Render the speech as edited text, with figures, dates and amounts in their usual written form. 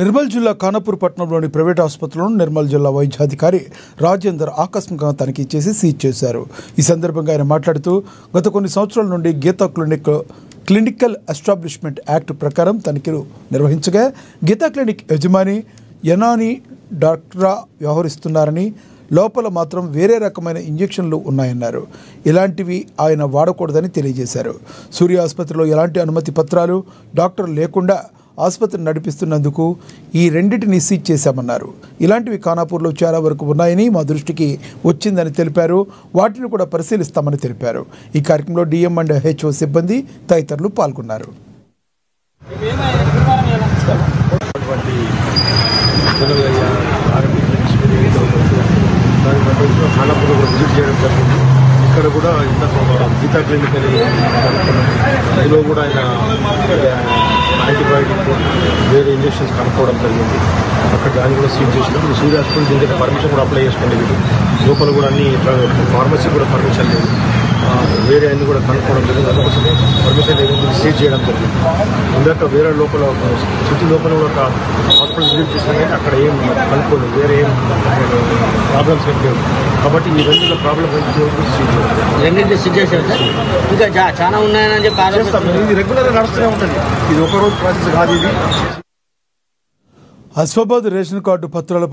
నిర్మల్ జిల్లా ఖానాపూర్ పట్టణంలోని ప్రైవేట్ ఆసుపత్రిలో నిర్మల్ జిల్లా వైద్యాధికారి రాజేందర్ ఆకస్మికంగా తనిఖీ చేసి సీజ్ చేశారు. ఈ సందర్భంగా ఆయన మాట్లాడుతూ గత కొన్ని సంవత్సరాల నుండి గీతా క్లినికల్ ఎస్టాబ్లిష్మెంట్ యాక్ట్ ప్రకారం తనిఖీలు నిర్వహించగా గీతా క్లినిక్ యజమాని యనాని డాక్టరా వ్యవహరిస్తున్నారని, లోపల మాత్రం వేరే రకమైన ఇంజెక్షన్లు ఉన్నాయన్నారు. ఇలాంటివి ఆయన వాడకూడదని తెలియజేశారు. సూర్య ఆసుపత్రిలో ఎలాంటి అనుమతి పత్రాలు డాక్టర్ లేకుండా ఆసుపత్రిని నడిపిస్తున్నందుకు ఈ రెండింటిని సీజ్ చేశామన్నారు. ఇలాంటివి ఖానాపూర్లో చాలా వరకు ఉన్నాయని మా దృష్టికి వచ్చిందని తెలిపారు. వాటిని కూడా పరిశీలిస్తామని తెలిపారు. ఈ కార్యక్రమంలో డిఎం అండ్ హెచ్ఓ సిబ్బంది తదితరులు పాల్గొన్నారు. ఇక్కడ కూడా ఇంత గీతా క్లినిక్ అనేది అందులో కూడా ఆయన యాంటీబయాటిక్ వేరే ఇంజెక్షన్స్ కనుక్కోవడం జరిగింది. అక్కడ దాన్ని కూడా సీజ్ చేసినప్పుడు సూర్య హాస్పిటల్ దీనికి పర్మిషన్ కూడా అప్లై చేసుకోండి. లోపల కూడా అన్ని ఫార్మసీ కూడా పర్మిషన్ లేదు, వేరే అన్ని కూడా కనుక్కోవడం జరిగింది. అందుకోసమే పర్మిషన్ లేదు, సీజ్ చేయడం జరిగింది. ఇందాక వేరే లోపల సిటీ లోపల కూడా ఒక హాస్పిటల్ విజిట్ చేసినా కానీ అక్కడ ఏం కనుక్కోలేదు, వేరే ఏం ప్రాబ్లమ్స్ ఏం లేవు. కాబట్టి ఈ రెండు ప్రాబ్లమ్ రెండింటి సీజ్ చేశారు సార్. ఇంకా చాలా ఉన్నాయని చెప్పి ఇది రెగ్యులర్గా నడుస్తూనే ఉంటుంది. ఇది ఒకరోజు ప్రాసెస్ కాదు. ఇది అస్ఫాబాద్ రేషన్ కార్డు పత్రాల